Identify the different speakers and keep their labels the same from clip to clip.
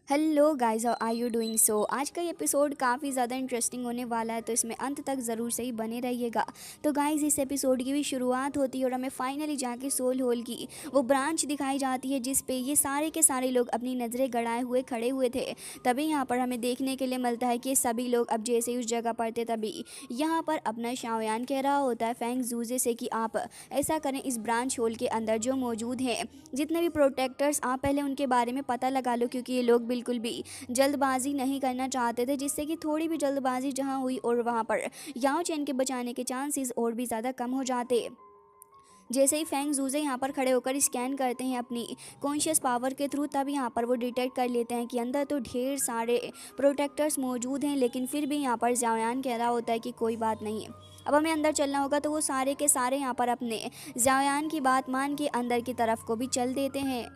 Speaker 1: Hello guys, how are you doing? So आज का ये एपिसोड काफ़ी ज़्यादा इंटरेस्टिंग होने वाला है, तो इसमें अंत तक ज़रूर से ही बने रहिएगा। तो गाइस, इस एपिसोड की भी शुरुआत होती है और हमें फाइनली जाके सोल होल की वो ब्रांच दिखाई जाती है जिस पे ये सारे के सारे लोग अपनी नज़रें गड़ाए हुए खड़े हुए थे। तभी यहाँ पर हमें देखने के लिए मिलता है कि सभी लोग अब जैसे ही उस जगह पर थे, तभी यहाँ पर अपना शाओयान कह रहा होता है फेंग जूजे से कि आप ऐसा करें, इस ब्रांच होल के अंदर जो मौजूद हैं जितने भी प्रोटेक्टर्स, आप पहले उनके बारे में पता लगा लो, क्योंकि ये लोग बिल्कुल भी जल्दबाजी नहीं करना चाहते थे, जिससे कि थोड़ी भी जल्दबाजी जहां हुई और वहां पर याओ चैन के बचाने के चांसेस और भी ज़्यादा कम हो जाते। जैसे ही फेंग जूजे यहाँ पर खड़े होकर स्कैन करते हैं अपनी कॉन्शियस पावर के थ्रू, तब यहाँ पर वो डिटेक्ट कर लेते हैं कि अंदर तो ढेर सारे प्रोटेक्टर्स मौजूद हैं, लेकिन फिर भी यहाँ पर जायान कह रहा होता है कि कोई बात नहीं है, अब हमें अंदर चलना होगा। तो वो सारे के सारे यहाँ पर अपने जायान की बात मान के अंदर की तरफ को भी चल देते हैं।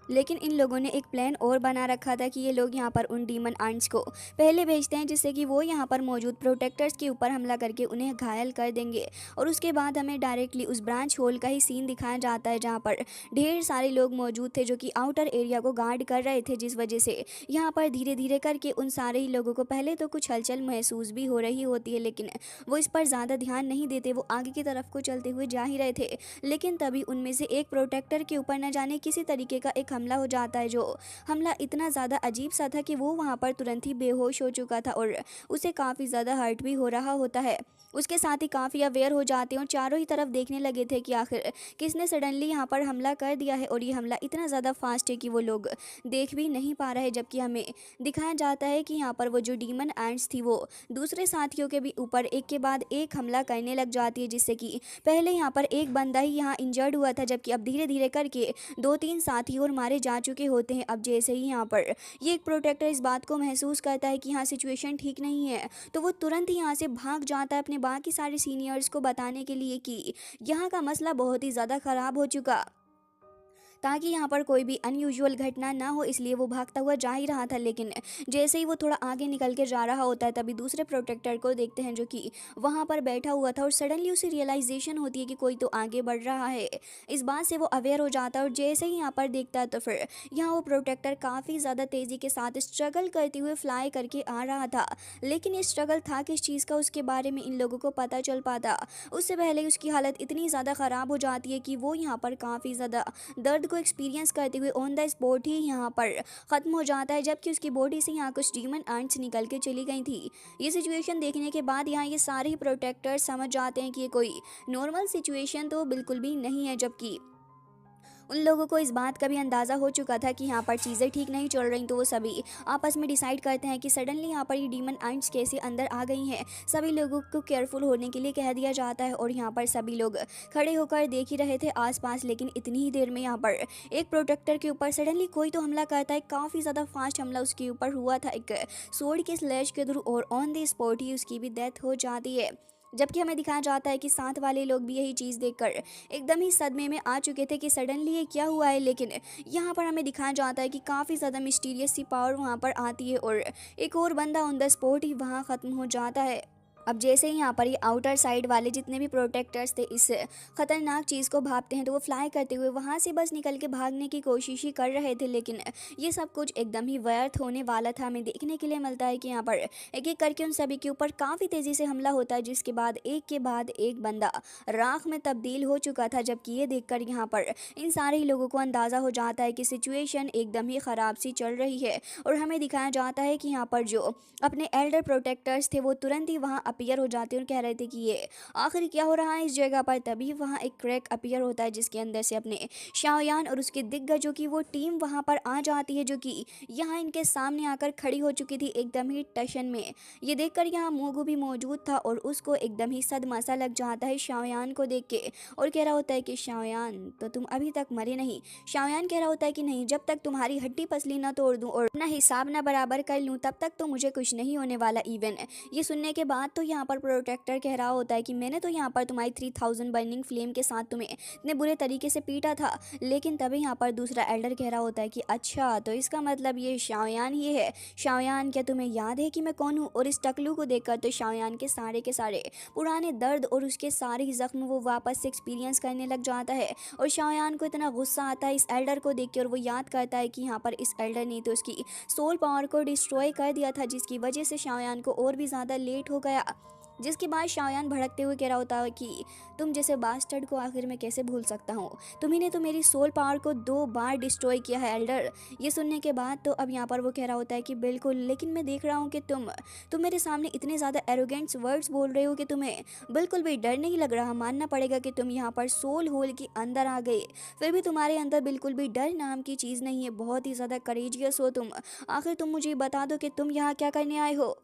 Speaker 1: लेकिन इन लोगों ने एक प्लान और बना रखा था कि ये लोग यहाँ पर उन डीमन आंट्स को पहले भेजते हैं, जिससे कि वो यहाँ पर मौजूद प्रोटेक्टर्स के ऊपर हमला करके उन्हें घायल कर देंगे। और उसके बाद हमें डायरेक्टली उस ब्रांच होल का ही सीन दिखाया जाता है, जहाँ पर ढेर सारे लोग मौजूद थे जो कि आउटर एरिया को गार्ड कर रहे थे, जिस वजह से यहाँ पर धीरे धीरे करके उन सारे ही लोगों को पहले तो कुछ हलचल महसूस भी हो रही होती है, लेकिन वो इस पर ज़्यादा ध्यान नहीं देते, वो आगे की तरफ को चलते हुए जा ही रहे थे। लेकिन तभी उनमें से एक प्रोटेक्टर के ऊपर न जाने किसी तरीके का एक हमला हो जाता है, जो हमला इतना ज़्यादा अजीब सा था कि वो वहाँ पर तुरंत ही बेहोश हो चुका था और उसे काफ़ी ज़्यादा हर्ट भी हो रहा होता है। उसके साथ ही काफ़ी अवेयर हो जाते हैं और चारों ही तरफ देखने लगे थे कि आखिर किसने सडनली यहाँ पर हमला कर दिया है, और ये हमला इतना ज़्यादा फास्ट है कि वो लोग देख भी नहीं पा रहे। जबकि हमें दिखाया जाता है कि यहाँ पर वो जो डीमन एंट्स थी वो दूसरे साथियों के भी ऊपर एक के बाद एक हमला करने लग जाती है, जिससे कि पहले यहाँ पर एक बंदा ही यहाँ इंजर्ड हुआ था, जबकि अब धीरे धीरे करके दो तीन साथी और मारे जा चुके होते हैं। अब जैसे ही यहाँ पर ये एक प्रोटेक्टर इस बात को महसूस करता है कि यहाँ सिचुएशन ठीक नहीं है, तो वो तुरंत ही यहाँ से भाग जाता है अपने बाकी सारे सीनियर्स को बताने के लिए कि यहाँ का मसला बहुत ही ज़्यादा ख़राब हो चुका, ताकि यहाँ पर कोई भी अनयूजुअल घटना ना हो, इसलिए वो भागता हुआ जा ही रहा था। लेकिन जैसे ही वो थोड़ा आगे निकल के जा रहा होता है, तभी दूसरे प्रोटेक्टर को देखते हैं जो कि वहाँ पर बैठा हुआ था, और सडनली उसे रियलाइजेशन होती है कि कोई तो आगे बढ़ रहा है। इस बात से वो अवेयर हो जाता है और जैसे ही यहाँ पर देखता है, तो फिर यहाँ वो प्रोटेक्टर काफ़ी ज़्यादा तेज़ी के साथ स्ट्रगल करते हुए फ्लाई करके आ रहा था। लेकिन ये स्ट्रगल था किस चीज़ का, उसके बारे में इन लोगों को पता चल पाता उससे पहले ही उसकी हालत इतनी ज़्यादा ख़राब हो जाती है कि वो यहाँ पर काफ़ी ज़्यादा दर्द को एक्सपीरियंस करते हुए ऑन द स्पॉट ही यहाँ पर ख़त्म हो जाता है, जबकि उसकी बॉडी से यहाँ कुछ डीमन आंट्स निकल के चली गई थी। ये सिचुएशन देखने के बाद यहाँ ये सारे ही प्रोटेक्टर्स समझ जाते हैं कि ये कोई नॉर्मल सिचुएशन तो बिल्कुल भी नहीं है। जबकि उन लोगों को इस बात का भी अंदाज़ा हो चुका था कि यहाँ पर चीज़ें ठीक नहीं चल रही, तो वो सभी आपस में डिसाइड करते हैं कि सडनली यहाँ पर ये डीमन आंट्स कैसे अंदर आ गई हैं। सभी लोगों को केयरफुल होने के लिए कह दिया जाता है, और यहाँ पर सभी लोग खड़े होकर देख ही रहे थे आसपास। लेकिन इतनी ही देर में यहाँ पर एक प्रोटेक्टर के ऊपर सडनली कोई तो हमला करता है। काफ़ी ज़्यादा फास्ट हमला उसके ऊपर हुआ था एक सोड के स्लैश के थ्रू, और ऑन द स्पॉट ही उसकी भी डेथ हो जाती है। जबकि हमें दिखाया जाता है कि साथ वाले लोग भी यही चीज़ देखकर एकदम ही सदमे में आ चुके थे कि सडनली ये क्या हुआ है। लेकिन यहाँ पर हमें दिखाया जाता है कि काफ़ी ज़्यादा मिस्टीरियस सी पावर वहाँ पर आती है, और एक और बंदा ऑन द स्पॉट ही वहाँ ख़त्म हो जाता है। अब जैसे ही यहाँ पर ये आउटर साइड वाले जितने भी प्रोटेक्टर्स थे इस खतरनाक चीज़ को भापते हैं, तो वो फ्लाई करते हुए वहाँ से बस निकल के भागने की कोशिश ही कर रहे थे। लेकिन ये सब कुछ एकदम ही व्यर्थ होने वाला था। हमें देखने के लिए मिलता है कि यहाँ पर एक एक करके उन सभी के ऊपर काफ़ी तेज़ी से हमला होता है, जिसके बाद एक के बाद एक बंदा राख में तब्दील हो चुका था। जबकि ये देखकर यहाँ पर इन सारे ही लोगों को अंदाज़ा हो जाता है कि सिचुएशन एकदम ही ख़राब सी चल रही है। और हमें दिखाया जाता है कि यहाँ पर जो अपने एल्डर प्रोटेक्टर्स थे वो तुरंत ही वहाँ अपीयर हो जाते हैं और कह रहे थे कि ये आखिर क्या हो रहा है इस जगह पर। तभी वहाँ एक क्रैक अपीयर होता है, जिसके अंदर से अपने शाओयान और उसके दिग्गजों की वो टीम वहाँ पर आ जाती है, जो कि यहाँ इनके सामने आकर खड़ी हो चुकी थी एकदम ही टशन में। ये देखकर यहाँ मोगू भी मौजूद था, और उसको एकदम ही सदमा सा लग जाता है शाओयान को देख के, और कह रहा होता है कि शाओयान, तो तुम अभी तक मरे नहीं। शाओयान कह रहा होता है कि नहीं, जब तक तुम्हारी हड्डी पसली ना तोड़ दूं और अपना हिसाब ना बराबर कर लूं, तब तक तो मुझे कुछ नहीं होने वाला। इवन ये सुनने के बाद तो यहाँ पर प्रोटेक्टर कह रहा होता है कि मैंने तो यहाँ पर तुम्हारी 3000 बर्निंग फ्लेम के साथ तुम्हें इतने बुरे तरीके से पीटा था। लेकिन तभी यहाँ पर दूसरा एल्डर कह रहा होता है कि अच्छा, तो इसका मतलब ये शाओयान ही है। शाओयान, क्या तुम्हें याद है कि मैं कौन हूँ? और इस टकलू को देखकर तो शाओयान के सारे पुराने दर्द और उसके सारे जख्म वो वापस से एक्सपीरियंस करने लग जाता है। और शाओयान को इतना गुस्सा आता है इस एल्डर को देख के, और वो याद करता है कि यहाँ पर इस एल्डर ने तो उसकी सोल पावर को डिस्ट्रॉय कर दिया था, जिसकी वजह से शाओयान को और भी ज़्यादा लेट हो गया। जिसके बाद शाओयान भड़कते हुए कह रहा होता है कि तुम जैसे बास्टर्ड को आखिर में कैसे भूल सकता हूँ? तुम्ही ने तो मेरी सोल पावर को 2 बार डिस्ट्रॉय किया है एल्डर। ये सुनने के बाद तो अब यहाँ पर वो कह रहा होता है कि बिल्कुल, लेकिन मैं देख रहा हूँ कि तुम मेरे सामने इतने ज़्यादा एरोगेंट्स वर्ड्स बोल रहे हो कि तुम्हें बिल्कुल भी डर नहीं लग रहा। मानना पड़ेगा कि तुम यहाँ पर सोल होल के अंदर आ गए, फिर भी तुम्हारे अंदर बिल्कुल भी डर नाम की चीज़ नहीं है। बहुत ही ज़्यादा करेजियस हो तुम। आखिर तुम मुझे बता दो कि तुम यहाँ क्या करने आए हो?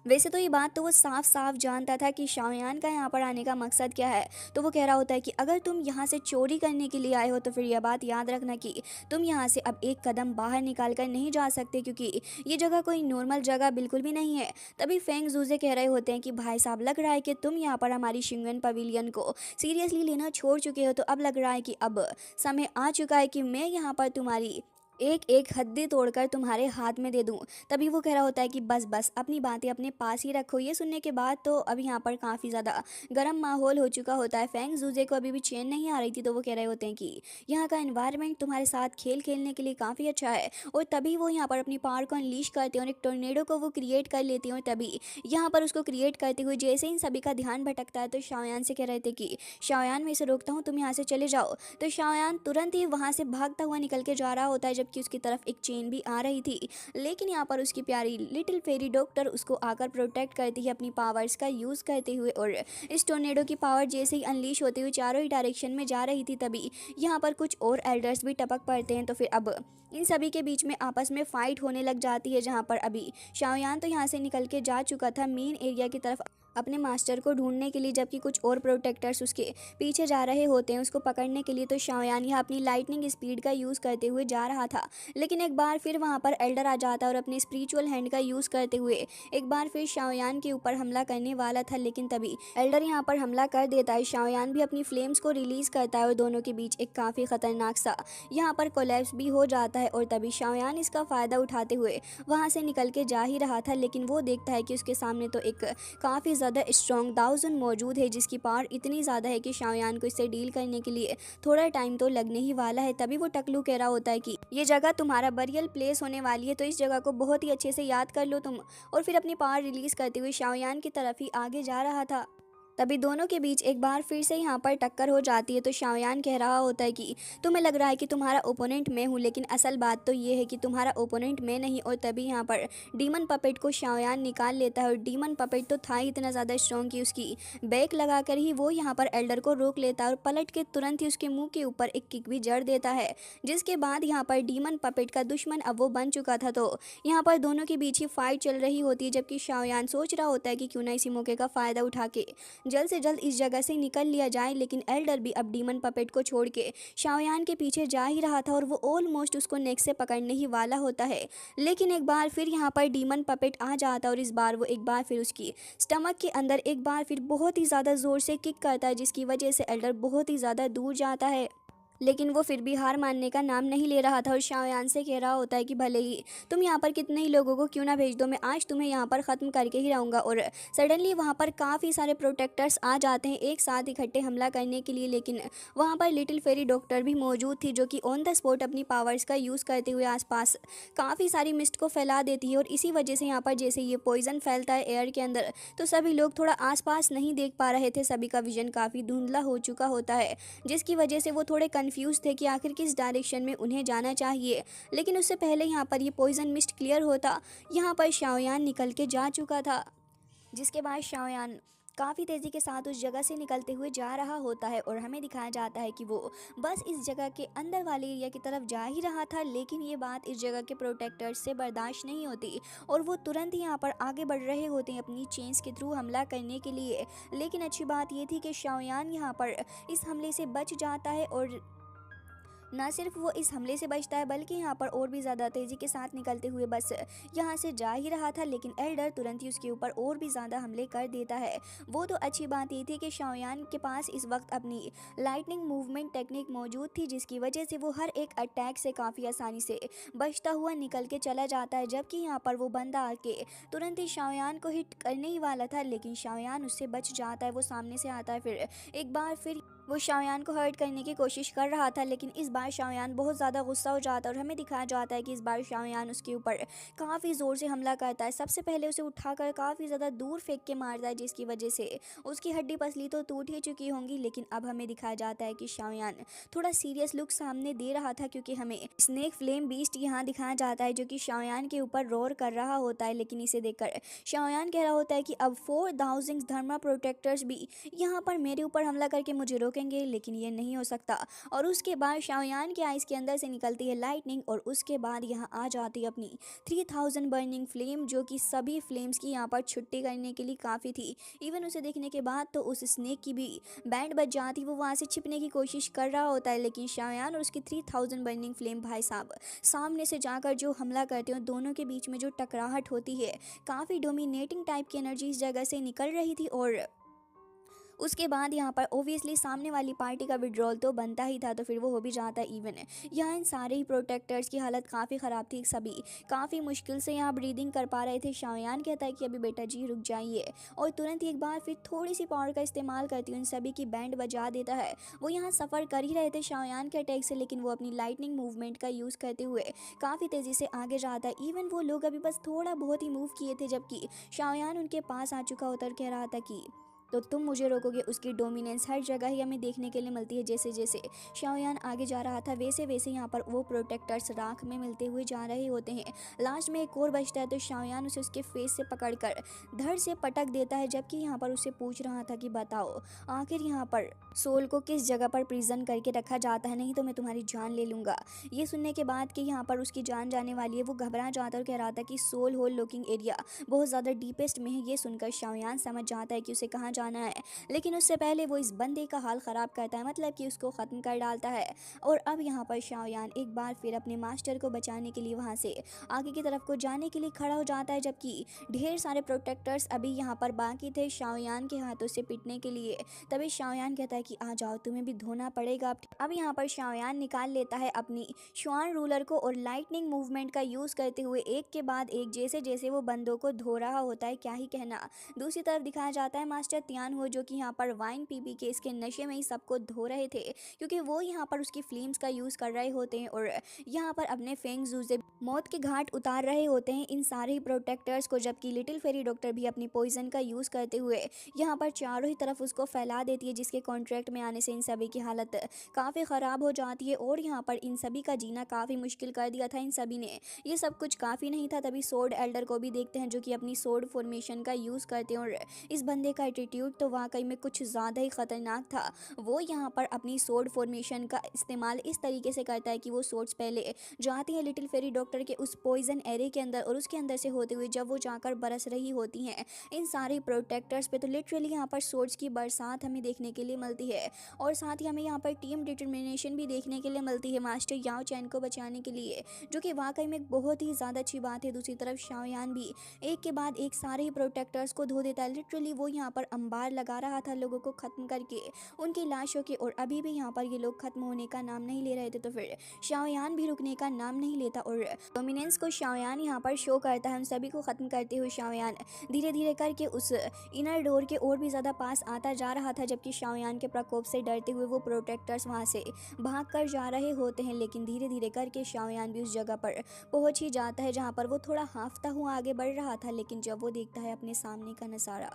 Speaker 1: वैसे तो ये बात तो वो साफ साफ जानता था कि शाओयान का यहाँ पर आने का मकसद क्या है। तो वो कह रहा होता है कि अगर तुम यहाँ से चोरी करने के लिए आए हो तो फिर यह बात याद रखना कि तुम यहाँ से अब एक कदम बाहर निकाल कर नहीं जा सकते, क्योंकि ये जगह कोई नॉर्मल जगह बिल्कुल भी नहीं है। तभी फेंग जूजे कह रहे होते हैं कि भाई साहब, लग रहा है कि तुम यहाँ पर हमारी शिंगन पवेलियन को सीरियसली लेना छोड़ चुके हो। तो अब लग रहा है कि अब समय आ चुका है कि मैं यहाँ पर तुम्हारी एक एक हद्दी तोड़कर तुम्हारे हाथ में दे दूं। तभी वो कह रहा होता है कि बस बस, अपनी बातें अपने पास ही रखो। ये सुनने के बाद तो अब यहाँ पर काफ़ी ज़्यादा गर्म माहौल हो चुका होता है। फेंग जूजे को अभी भी चैन नहीं आ रही थी, तो वो कह रहे होते हैं कि यहाँ का एनवायरनमेंट तुम्हारे साथ खेल खेलने के लिए काफ़ी अच्छा है। और तभी वो यहाँ पर अपनी पावर को अनलीश करते हैं और एक टोर्नेडो को वो क्रिएट कर लेती हैं। और तभी यहाँ पर उसको क्रिएट करते हुए जैसे इन सभी का ध्यान भटकता है तो शाओयान से कह रहे थे कि शाओयान, मैं इसे रोकता हूँ, तुम यहाँ से चले जाओ। तो शाओयान तुरंत ही वहाँ से भागता हुआ निकल के जा रहा होता है, जबकि उसकी तरफ एक चेन भी आ रही थी। लेकिन यहाँ पर उसकी प्यारी लिटिल फेरी डॉक्टर उसको आकर प्रोटेक्ट करती है अपनी पावर्स का यूज़ करते हुए। और इस टोर्नेडो की पावर जैसे ही अनलीश होते हुए चारों ही डायरेक्शन में जा रही थी, तभी यहाँ पर कुछ और एल्डर्स भी टपक पड़ते हैं। तो फिर अब इन सभी के बीच में आपस में फाइट होने लग जाती है, जहाँ पर अभी शाओयान तो यहाँ से निकल के जा चुका था मेन एरिया की तरफ अपने मास्टर को ढूंढने के लिए, जबकि कुछ और प्रोटेक्टर्स उसके पीछे जा रहे होते हैं उसको पकड़ने के लिए। तो शाओयान यहाँ अपनी लाइटनिंग स्पीड का यूज़ करते हुए जा रहा था, लेकिन एक बार फिर वहाँ पर एल्डर आ जाता है और अपने स्पिरिचुअल हैंड का यूज़ करते हुए एक बार फिर शाओयान के ऊपर हमला करने वाला था। लेकिन तभी एल्डर यहाँ पर हमला कर देता है। शाओयान भी अपनी फ्लेम्स को रिलीज़ करता है और दोनों के बीच एक काफ़ी ख़तरनाक सा यहाँ पर कोलैप्स भी हो जाता है। और तभी शाओयान इसका फ़ायदा उठाते हुए वहाँ से निकल के जा ही रहा था, लेकिन वो देखता है कि उसके सामने तो एक काफ़ी ज़्यादा स्ट्रॉन्ग दाओजुन मौजूद है, जिसकी पावर इतनी ज़्यादा है कि शाओयान को इससे डील करने के लिए थोड़ा टाइम तो लगने ही वाला है। तभी वो टकलू कह रहा होता है कि ये जगह तुम्हारा बरियल प्लेस होने वाली है, तो इस जगह को बहुत ही अच्छे से याद कर लो तुम। और फिर अपनी पावर रिलीज़ करते हुए शाओयान की तरफ ही आगे जा रहा था। तभी दोनों के बीच एक बार फिर से यहाँ पर टक्कर हो जाती है। तो शाओयान कह रहा होता है कि तुम्हें लग रहा है कि तुम्हारा ओपोनेंट मैं हूँ, लेकिन असल बात तो ये है कि तुम्हारा ओपोनेंट मैं नहीं। और तभी यहाँ पर डीमन पपेट को शाओयान निकाल लेता है, और डीमन पपेट तो था ही इतना ज़्यादा स्ट्रॉन्ग कि उसकी बैक लगाकर ही वो यहाँ पर एल्डर को रोक लेता है और पलट के तुरंत ही उसके मुँह के ऊपर एक किक भी जड़ देता है। जिसके बाद यहाँ पर डीमन पपेट का दुश्मन अब वो बन चुका था। तो यहाँ पर दोनों के बीच ही फाइट चल रही होती है, जबकि शाओयान सोच रहा होता है कि क्यों ना इसी मौके का फ़ायदा उठा के जल्द से जल्द इस जगह से निकल लिया जाए। लेकिन एल्डर भी अब डीमन पपेट को छोड़ के शाओयान के पीछे जा ही रहा था और वो ऑलमोस्ट उसको नेक से पकड़ने ही वाला होता है। लेकिन एक बार फिर यहाँ पर डीमन पपेट आ जाता है और इस बार वो एक बार फिर उसकी स्टमक के अंदर एक बार फिर बहुत ही ज़्यादा ज़ोर से किक करता है, जिसकी वजह से एल्डर बहुत ही ज़्यादा दूर जाता है। लेकिन वो फिर भी हार मानने का नाम नहीं ले रहा था और शाओयान से कह रहा होता है कि भले ही तुम यहाँ पर कितने ही लोगों को क्यों ना भेज दो, मैं आज तुम्हें यहाँ पर ख़त्म करके ही रहूँगा। और सडनली वहाँ पर काफ़ी सारे प्रोटेक्टर्स आ जाते हैं एक साथ इकट्ठे हमला करने के लिए। लेकिन वहाँ पर लिटिल फेरी डॉक्टर भी मौजूद थी, जो कि ऑन द स्पॉट अपनी पावर्स का यूज़ करते हुए आसपास काफ़ी सारी मिस्ट को फैला देती है। और इसी वजह से यहाँ पर जैसे ये पॉइजन फैलता है एयर के अंदर, तो सभी लोग थोड़ा आसपास नहीं देख पा रहे थे। सभी का विजन काफ़ी धुंधला हो चुका होता है, जिसकी वजह से वो थोड़े कंफ्यूज थे कि आखिर किस डायरेक्शन में उन्हें जाना चाहिए। लेकिन उससे पहले यहाँ पर ये पॉइजन मिस्ट क्लियर होता, यहाँ पर शाओयान निकल के जा चुका था। जिसके बाद शाओयान काफ़ी तेज़ी के साथ उस जगह से निकलते हुए जा रहा होता है और हमें दिखाया जाता है कि वो बस इस जगह के अंदर वाले एरिया की तरफ जा ही रहा था। लेकिन ये बात इस जगह के प्रोटेक्टर्स से बर्दाश्त नहीं होती और वो तुरंत ही यहाँ पर आगे बढ़ रहे होते हैं अपनी चेन्स के थ्रू हमला करने के लिए। लेकिन अच्छी बात ये थी कि शाओयान यहाँ पर इस हमले से बच जाता है और ना सिर्फ वो इस हमले से बचता है बल्कि यहाँ पर और भी ज़्यादा तेज़ी के साथ निकलते हुए बस यहाँ से जा ही रहा था, लेकिन एल्डर तुरंत ही उसके ऊपर और भी ज़्यादा हमले कर देता है। वो तो अच्छी बात ये थी कि शाओयान के पास इस वक्त अपनी लाइटनिंग मूवमेंट टेक्निक मौजूद थी, जिसकी वजह से वो हर एक अटैक से काफ़ी आसानी से बचता हुआ निकल के चला जाता है। जबकि यहाँ पर वो बंदा आके तुरंत ही शाओयान को हिट करने ही वाला था, लेकिन शाओयान उससे बच जाता है। वो सामने से आता है, फिर एक बार फिर वो शाओयान को हर्ट करने की कोशिश कर रहा था, लेकिन इस बार शाओयान बहुत ज़्यादा गुस्सा हो जाता है और हमें दिखाया जाता है कि इस बार शाओयान उसके ऊपर काफ़ी ज़ोर से हमला करता है। सबसे पहले उसे उठाकर काफ़ी ज़्यादा दूर फेंक के मारता है, जिसकी वजह से उसकी हड्डी पसली तो टूट ही चुकी होंगी। लेकिन अब हमें दिखाया जाता है कि शाओयान थोड़ा सीरियस लुक सामने दे रहा था, क्योंकि हमें स्नेक फ्लेम बीस्ट यहाँ दिखाया जाता है जो कि शाओयान के ऊपर रोर कर रहा होता है। लेकिन इसे देखकर शाओयान कह रहा होता है कि अब 4000 धर्मा प्रोटेक्टर्स भी यहाँ पर मेरे ऊपर हमला करके मुझे रोकेंगे, लेकिन ये नहीं हो सकता। और उसके बाद शाओयान के आइस के अंदर से निकलती है लाइटनिंग और उसके बाद यहाँ आ जाती है अपनी 3000 बर्निंग फ्लेम, जो कि सभी फ्लेम्स की यहाँ पर छुट्टी करने के लिए काफ़ी थी। इवन उसे देखने के बाद तो उस स्नेक की भी बैंड बज जाती, वो वहाँ से छिपने की कोशिश कर रहा होता है, लेकिन शाओयान और उसकी 3000 बर्निंग फ्लेम भाई साहब सामने से जाकर जो हमला करते हैं, दोनों के बीच में जो टकराहट होती है, काफ़ी डोमिनेटिंग टाइप की एनर्जी इस जगह से निकल रही थी। और उसके बाद यहाँ पर ओबियसली सामने वाली पार्टी का विड्रॉल तो बनता ही था, तो फिर वो हो भी जाता इवन है। यहाँ इन सारे ही प्रोटेक्टर्स की हालत काफ़ी ख़राब थी, सभी काफ़ी मुश्किल से यहाँ ब्रीदिंग कर पा रहे थे। शाओयान कहता है कि अभी बेटा जी रुक जाइए, और तुरंत ही एक बार फिर थोड़ी सी पावर का इस्तेमाल करती हुई उन सभी की बैंड बजा देता है। वो यहाँ सफ़र कर ही रहे थे शाओयान के अटैक से, लेकिन वो अपनी लाइटनिंग मूवमेंट का यूज़ करते हुए काफ़ी तेज़ी से आगे जाता है। इवन वो लोग अभी बस थोड़ा बहुत ही मूव किए थे, जबकि शाओयान उनके पास आ चुका होता और कह रहा था कि तो तुम मुझे रोकोगे। उसकी डोमिनेंस हर जगह ही हमें देखने के लिए मिलती है। जैसे जैसे शाओयान आगे जा रहा था वैसे वैसे यहाँ पर वो प्रोटेक्टर्स राख में मिलते हुए जा रहे होते हैं। लास्ट में एक और बचता है, तो शाओयान उसे उसके फेस से पकड़कर धड़ से पटक देता है, जबकि यहाँ पर उसे पूछ रहा था कि बताओ आखिर यहाँ पर सोल को किस जगह पर प्रिजन करके रखा जाता है, नहीं तो मैं तुम्हारी जान ले लूँगा। ये सुनने के बाद कि यहाँ पर उसकी जान जाने वाली है, वो घबरा जाता है और कह रहा था कि सोल होल लुकिंग एरिया बहुत ज़्यादा डीपेस्ट में है। ये सुनकर शाओयान समझ जाता है कि उसे कहाँ जाना है, लेकिन उससे पहले वो इस बंदे का हाल ख़राब करता है, मतलब कि उसको ख़त्म कर डालता है। और अब यहाँ पर शाओयान एक बार फिर अपने मास्टर को बचाने के लिए वहाँ से आगे की तरफ को जाने के लिए खड़ा हो जाता है, जबकि ढेर सारे प्रोटेक्टर्स अभी यहाँ पर बाकी थे शाओयान के हाथों से पिटने के लिए। तभी शाओयान कहता है कि आ जाओ, तुम्हें भी धोना पड़ेगा। अब यहाँ पर शाओयान निकाल लेता है अपनी श्वान रूलर को और लाइटनिंग मूवमेंट का यूज़ करते हुए एक के बाद एक जैसे जैसे वो बंदों को धो रहा होता है, क्या ही कहना। दूसरी तरफ दिखाया जाता है मास्टर तियान हो, जो कि यहाँ पर वाइन पी के इसके नशे में ही सबको धो रहे थे, क्योंकि वो यहाँ पर उसकी फ्लेम्स का यूज़ कर रहे होते हैं और यहाँ पर अपने फेंग जू से मौत के घाट उतार रहे होते हैं इन सारे ही प्रोटेक्टर्स को। जबकि लिटिल फेरी डॉक्टर भी अपनी पॉइजन का यूज़ करते हुए यहाँ पर चारों ही तरफ उसको फैला देती है, जिसके कॉन्ट्रैक्ट में आने से इन सभी की हालत काफ़ी ख़राब हो जाती है और यहाँ पर इन सभी का जीना काफ़ी मुश्किल कर दिया था इन सभी ने। ये सब कुछ काफ़ी नहीं था, तभी सोर्ड एल्डर को भी देखते हैं, जो कि अपनी सोर्ड फॉर्मेशन का यूज़ करते हैं। और इस बंदे का एटीट्यूड तो वाकई में कुछ ज़्यादा ही ख़तरनाक था। वो यहाँ पर अपनी सोर्ड फॉर्मेशन का इस्तेमाल इस तरीके से करता है कि वो सोर्ड्स पहले जाती हैं लिटिल फेरी डॉक्टर के उस पॉइजन एरे के अंदर, और उसके अंदर से होते हुए जब वो जाकर बरस रही होती हैं इन सारे प्रोटेक्टर्स पे, तो लिटरली यहाँ पर सोर्ड्स की बरसात हमें देखने के लिए मिलती है। और साथ ही हमें यहाँ पर टीम डिटर्मिनेशन भी देखने के लिए मिलती है मास्टर याओ चैन को बचाने के लिए, जो कि वाकई में बहुत ही ज़्यादा अच्छी बात है। दूसरी तरफ शाओयान भी एक के बाद एक सारे ही प्रोटेक्टर्स को धो देता है। लिटरली वो यहाँ पर अंबार लगा रहा था लोगों को ख़त्म करके उनकी लाशों के, और अभी भी यहाँ पर ये लोग खत्म होने का नाम नहीं ले रहे थे, तो फिर शाओयान भी रुकने का नाम नहीं लेता और डोमिनेंस को शाओयान यहाँ पर शो करता है। उन सभी को ख़त्म करते हुए शाओयान धीरे धीरे करके उस इनर डोर के और भी ज़्यादा पास आता जा रहा था, जबकि शाओयान के प्रकोप से डरते हुए वो प्रोटेक्टर्स वहाँ से भाग कर जा रहे होते हैं। लेकिन धीरे धीरे करके शाओयान भी उस जगह पर पहुँच ही जाता है जहाँ पर वो थोड़ा हांफता हुआ आगे बढ़ रहा था। लेकिन जब वो देखता है अपने सामने का नज़ारा,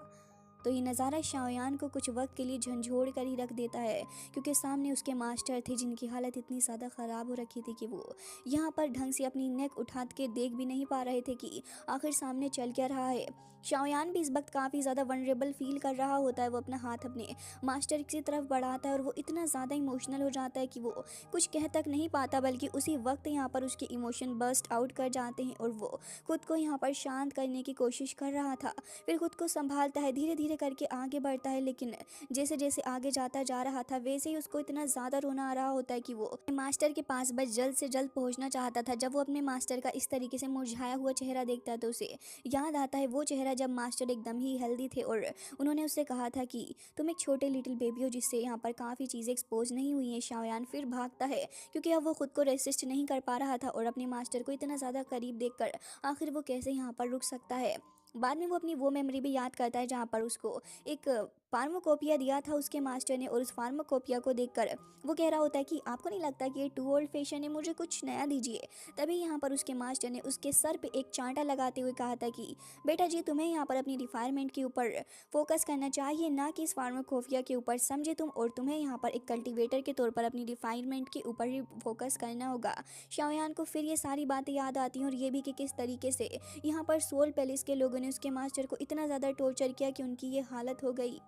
Speaker 1: तो ये नज़ारा शाओयान को कुछ वक्त के लिए झंझोड़ कर ही रख देता है, क्योंकि सामने उसके मास्टर थे जिनकी हालत इतनी ज़्यादा ख़राब हो रखी थी कि वो यहाँ पर ढंग से अपनी नेक उठा के देख भी नहीं पा रहे थे कि आखिर सामने चल क्या रहा है। शाओयान भी इस वक्त काफ़ी ज़्यादा वनरेबल फील कर रहा होता है। वो अपना हाथ अपने मास्टर की तरफ बढ़ाता है और वो इतना ज़्यादा इमोशनल हो जाता है कि वो कुछ कह तक नहीं पाता, बल्कि उसी वक्त यहाँ पर उसके इमोशन बर्स्ट आउट कर जाते हैं और वो खुद को यहाँ पर शांत करने की कोशिश कर रहा था। फिर खुद को संभालता है, धीरे धीरे धीरे करके आगे बढ़ता है, लेकिन जैसे जैसे आगे जाता जा रहा था वैसे ही उसको इतना ज़्यादा रोना आ रहा होता है कि वो अपने मास्टर के पास बस जल्द से जल्द पहुंचना चाहता था। जब वो अपने मास्टर का इस तरीके से मुरझाया हुआ चेहरा देखता है तो उसे याद आता है वो चेहरा जब मास्टर एकदम ही हेल्दी थे और उन्होंने उससे कहा था कि तुम एक छोटे लिटिल बेबी हो जिससे यहाँ पर काफ़ी चीज़ें एक्सपोज नहीं हुई हैं। शाओयान फिर भागता है क्योंकि अब वो खुद को रेसिस्ट नहीं कर पा रहा था और अपने मास्टर को इतना ज़्यादा करीब देखकर आखिर वो कैसे यहाँ पर रुक सकता है। बाद में वो अपनी वो मेमोरी भी याद करता है जहाँ पर उसको एक फार्माकोपिया दिया था उसके मास्टर ने, और उस फार्माकोपिया को देखकर वो कह रहा होता है कि आपको नहीं लगता कि ये टू ओल्ड फैशन है, मुझे कुछ नया दीजिए। तभी यहाँ पर उसके मास्टर ने उसके सर पे एक चांटा लगाते हुए कहा था कि बेटा जी, तुम्हें यहाँ पर अपनी रिफायरमेंट के ऊपर फोकस करना चाहिए, ना कि इस फार्माकोपिया के ऊपर, समझे तुम, और तुम्हें यहाँ पर एक कल्टिवेटर के तौर पर अपनी रिफाइनमेंट के ऊपर ही फोकस करना होगा। शाओयान को फिर ये सारी बातें याद आती हैं और ये भी कि किस तरीके से यहाँ पर सोल पैलेस के लोगों ने उसके मास्टर को इतना ज़्यादा टॉर्चर किया कि उनकी ये हालत हो गई।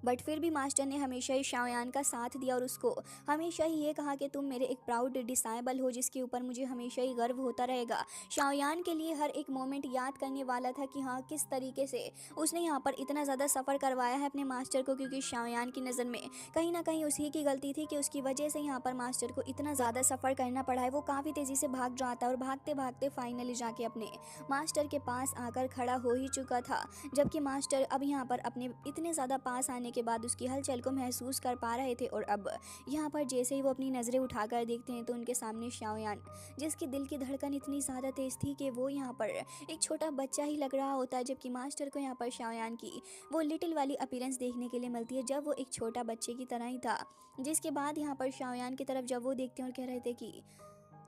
Speaker 1: बट फिर भी मास्टर ने हमेशा ही शाओयान का साथ दिया और उसको हमेशा ही ये कहा कि तुम मेरे एक प्राउड डिसाइबल हो जिसके ऊपर मुझे हमेशा ही गर्व होता रहेगा। शाओयान के लिए हर एक मोमेंट याद करने वाला था कि हाँ, किस तरीके से उसने यहाँ पर इतना ज़्यादा सफ़र करवाया है अपने मास्टर को, क्योंकि शाओयान की नज़र में कहीं ना कहीं उसी की गलती थी कि उसकी वजह से यहाँ पर मास्टर को इतना ज़्यादा सफ़र करना पड़ा है। वो काफ़ी तेज़ी से भाग जाता है और भागते भागते फाइनली जाके अपने मास्टर के पास आकर खड़ा हो ही चुका था, जबकि मास्टर अब यहाँ पर अपने इतने ज़्यादा पास आने के बाद उसकी हलचल को महसूस कर पा रहे थे। और अब यहाँ पर जैसे ही वो अपनी नज़रें उठाकर देखते हैं तो उनके सामने शाओयान, जिसकी दिल की धड़कन इतनी ज़्यादा तेज़ थी कि वो यहाँ पर एक छोटा बच्चा ही लग रहा होता है, जबकि मास्टर को यहाँ पर शाओयान की वो लिटिल वाली अपीयरेंस देखने के लिए मिलती है जब वो एक छोटा बच्चे की तरह ही था। जिसके बाद यहाँ पर शाओयान की तरफ जब वो देखते हैं और कह रहे थे कि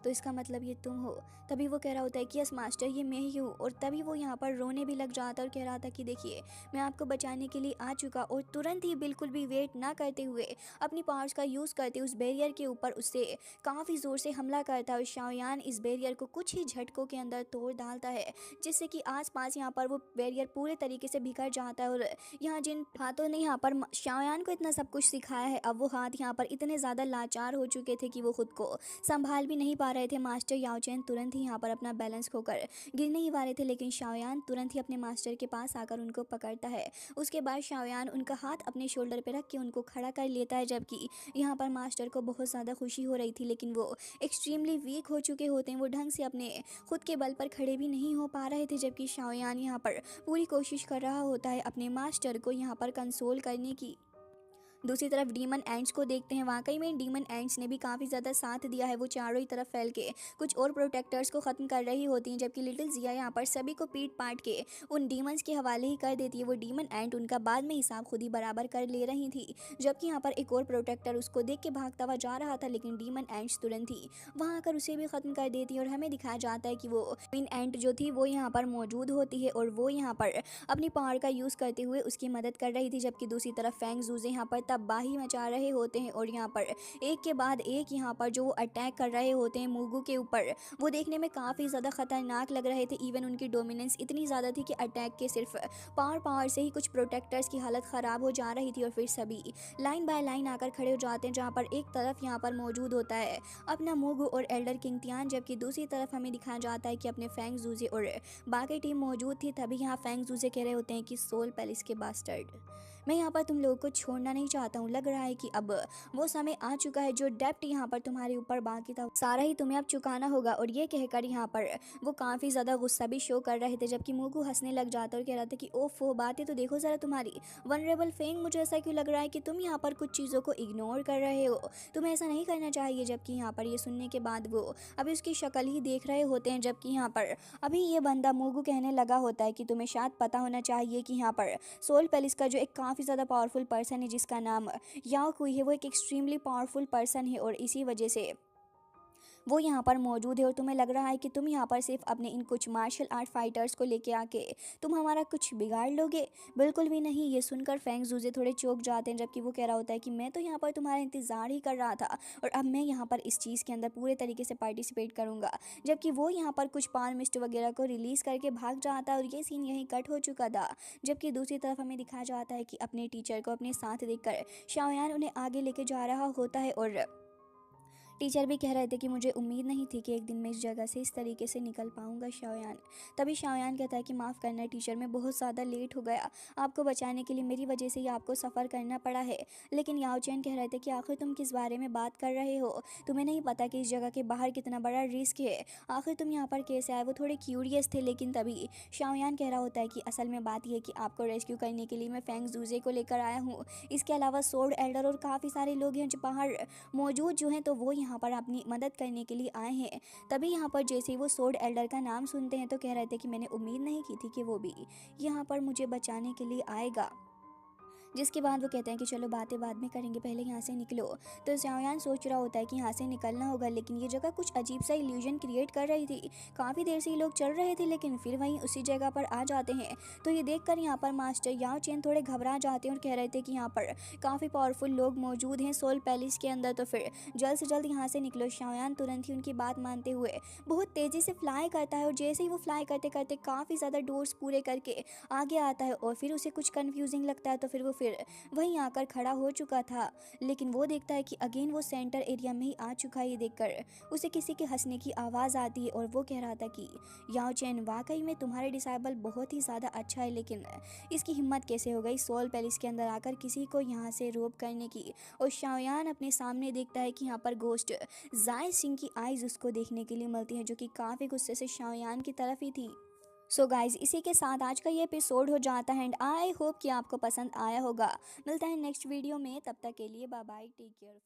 Speaker 1: तो इसका मतलब ये तुम हो, तभी वो कह रहा होता है कि यस मास्टर, ये मैं ही हूँ। और तभी वो यहाँ पर रोने भी लग जाता और कह रहा था कि देखिए, मैं आपको बचाने के लिए आ चुका। और तुरंत ही बिल्कुल भी वेट ना करते हुए अपनी पावर्स का यूज़ करते उस बैरियर के ऊपर उससे काफ़ी ज़ोर से हमला करता है और शाओयान इस बैरियर को कुछ ही झटकों के अंदर तोड़ डालता है, जिससे कि आसपास यहाँ पर वो बैरियर पूरे तरीके से बिखर जाता है। और यहाँ जिन हाथों ने यहाँ पर शाओयान को इतना सब कुछ सिखाया है, अब वो हाथ यहाँ पर इतने ज़्यादा लाचार हो चुके थे कि वो खुद को संभाल भी नहीं पा रहे थे। मास्टर याओचेन तुरंत ही यहाँ पर अपना बैलेंस खोकर गिरने ही वाले थे, लेकिन शाओयान तुरंत ही अपने मास्टर के पास आकर उनको पकड़ता है। उसके बाद शाओयान उनका हाथ अपने शोल्डर पे रख के उनको खड़ा कर लेता है, जबकि यहाँ पर मास्टर को बहुत ज़्यादा खुशी हो रही थी, लेकिन वो एक्सट्रीमली वीक हो चुके होते हैं। वो ढंग से अपने खुद के बल पर खड़े भी नहीं हो पा रहे थे, जबकि शाओयान यहाँ पर पूरी कोशिश कर रहा होता है अपने मास्टर को यहाँ पर कंसोल करने की। दूसरी तरफ डीमन एंड्स को देखते हैं। वाकई में डीमन एंड्स ने भी काफ़ी ज़्यादा साथ दिया है। वो चारों ही तरफ फैल के कुछ और प्रोटेक्टर्स को ख़त्म कर रही होती हैं, जबकि लिटिल जिया यहाँ पर सभी को पीट पाट के उन डीमंस के हवाले ही कर देती है। वो डीमन एंड उनका बाद में हिसाब खुद ही बराबर कर ले रही थी, जबकि यहाँ पर एक और प्रोटेक्टर उसको देख के भागता हुआ जा रहा था, लेकिन डीमन एंड्स तुरंत ही वहाँ आकर उसे भी ख़त्म कर देती है। और हमें दिखाया जाता है कि वो डीमन एंड जो थी वो यहाँ पर मौजूद होती है और वो यहाँ पर अपनी पावर का यूज़ करते हुए उसकी मदद कर रही थी, जबकि दूसरी तरफ फैंग जूजे यहाँ पर तबाही मचा रहे होते हैं। और यहाँ पर एक के बाद एक यहाँ पर जो अटैक कर रहे होते हैं मूगू के ऊपर, वो देखने में काफ़ी ज़्यादा खतरनाक लग रहे थे। इवन उनकी डोमिनेंस इतनी ज़्यादा थी कि अटैक के सिर्फ पावर से ही कुछ प्रोटेक्टर्स की हालत ख़राब हो जा रही थी। और फिर सभी लाइन बाय लाइन आकर खड़े हो जाते हैं, जहाँ पर एक तरफ यहाँ पर मौजूद होता है अपना मूगू और एल्डर किंग तियान, जबकि दूसरी तरफ हमें दिखाया जाता है कि अपने फैंग जूजे और बाकी टीम मौजूद थी। तभी यहाँ फैंग जूजे कह रहे होते हैं कि सोल पैलेस के बास्टर्ड, मैं यहाँ पर तुम लोगों को छोड़ना नहीं चाहता हूँ। लग रहा है कि अब वो समय आ चुका है, जो डेप्ट यहाँ पर तुम्हारे ऊपर बाकी था सारा ही तुम्हें अब चुकाना होगा। और ये कहकर यहाँ पर वो काफ़ी ज़्यादा गुस्सा भी शो कर रहे थे, जबकि मूगू हंसने लग जाता और कह रहा था कि ओफो, बातें तो देखो ज़रा तुम्हारी। वनरेबल फेंग, मुझे ऐसा क्यों लग रहा है कि तुम यहाँ पर कुछ चीज़ों को इग्नोर कर रहे हो, तुम्हें ऐसा नहीं करना चाहिए। जबकि यहाँ पर ये सुनने के बाद वो अभी उसकी शक्ल ही देख रहे होते हैं, जबकि यहाँ पर अभी ये बंदा मूगू कहने लगा होता है कि तुम्हें शायद पता होना चाहिए कि यहाँ पर सोल पैलेस का जो एक काफ़ी ज़्यादा पावरफुल पर्सन है जिसका नाम याओ कुई है, वो एक एक्सट्रीमली पावरफुल पर्सन है और इसी वजह से वो यहाँ पर मौजूद है। और तुम्हें लग रहा है कि तुम यहाँ पर सिर्फ अपने इन कुछ मार्शल आर्ट फाइटर्स को लेके आके तुम हमारा कुछ बिगाड़ लोगे, बिल्कुल भी नहीं। ये सुनकर फैंग जूजे थोड़े चौंक जाते हैं, जबकि वो कह रहा होता है कि मैं तो यहाँ पर तुम्हारा इंतज़ार ही कर रहा था और अब मैं यहाँ पर इस चीज़ के अंदर पूरे तरीके से पार्टिसिपेट करूँगा। जबकि वो यहाँ पर कुछ पावर मिस्ट वगैरह को रिलीज़ करके भाग जाता है और ये सीन यहीं कट हो चुका था। जबकि दूसरी तरफ हमें दिखाया जाता है कि अपने टीचर को अपने साथ देखकर शाओयान उन्हें आगे लेके जा रहा होता है और टीचर भी कह रहे थे कि मुझे उम्मीद नहीं थी कि एक दिन मैं इस जगह से इस तरीके से निकल पाऊंगा शाओयान। तभी शाओयान कहता है कि माफ़ करना टीचर, मैं बहुत ज़्यादा लेट हो गया, आपको बचाने के लिए मेरी वजह से ही आपको सफ़र करना पड़ा है। लेकिन याओ चैन कह रहे थे कि आखिर तुम किस बारे में बात कर रहे हो, तुम्हें नहीं पता कि इस जगह के बाहर कितना बड़ा रिस्क है, आखिर तुम यहाँ पर कैसे आए। वो थोड़े क्यूरियस थे, लेकिन तभी शाओयान कह रहा होता है कि असल में बात यह है कि आपको रेस्क्यू करने के लिए मैं फेंग जूजे को लेकर आया हूँ। इसके अलावा सोर्ड एल्डर और काफ़ी सारे लोग हैं जो बाहर मौजूद जो हैं, तो वो यहाँ पर अपनी मदद करने के लिए आए हैं। तभी यहाँ पर जैसे ही वो सोर्ड एल्डर का नाम सुनते हैं तो कह रहे थे कि मैंने उम्मीद नहीं की थी कि वो भी यहाँ पर मुझे बचाने के लिए आएगा। जिसके बाद वो कहते हैं कि चलो बातें बाद में करेंगे, पहले यहाँ से निकलो। तो ज़ाओयान सोच रहा होता है कि यहाँ से निकलना होगा, लेकिन ये जगह कुछ अजीब सा इल्यूजन क्रिएट कर रही थी। काफ़ी देर से ये लोग चल रहे थे, लेकिन फिर वहीं उसी जगह पर आ जाते हैं। तो ये देखकर यहाँ पर मास्टर याओ चेन थोड़े घबरा जाते हैं और कह रहे थे कि यहाँ पर काफ़ी पावरफुल लोग मौजूद हैं सोल पैलेस के अंदर, तो फिर जल्द से जल्द यहाँ से निकलो। शाओयान तुरंत ही उनकी बात मानते हुए बहुत तेज़ी से फ्लाई करता है, और जैसे ही वो फ्लाई करते करते काफ़ी ज़्यादा डोर्स पूरे करके आगे आता है, और फिर उसे कुछ कन्फ्यूजिंग लगता है, तो फिर वो फिर वहीं आकर खड़ा हो चुका था। लेकिन वो देखता है कि अगेन वो सेंटर एरिया में ही आ चुका है। ये देखकर उसे किसी के हंसने की आवाज़ आती है, और वो कह रहा था कि याओ चैन, वाकई में तुम्हारे डिसाइबल बहुत ही ज़्यादा अच्छा है, लेकिन इसकी हिम्मत कैसे हो गई सोल पैलेस के अंदर आकर किसी को यहाँ से रोब करने की। और शाओयान अपने सामने देखता है कि यहाँ पर गोस्ट जाय सिंह की आइज़ उसको देखने के लिए मिलती है, जो कि काफ़ी गुस्से से शाओयान की तरफ ही थी। सो गाइज, इसी के साथ आज का ये एपिसोड हो जाता है, एंड आई होप कि आपको पसंद आया होगा। मिलता है नेक्स्ट वीडियो में, तब तक के लिए बाय बाय, टेक केयर।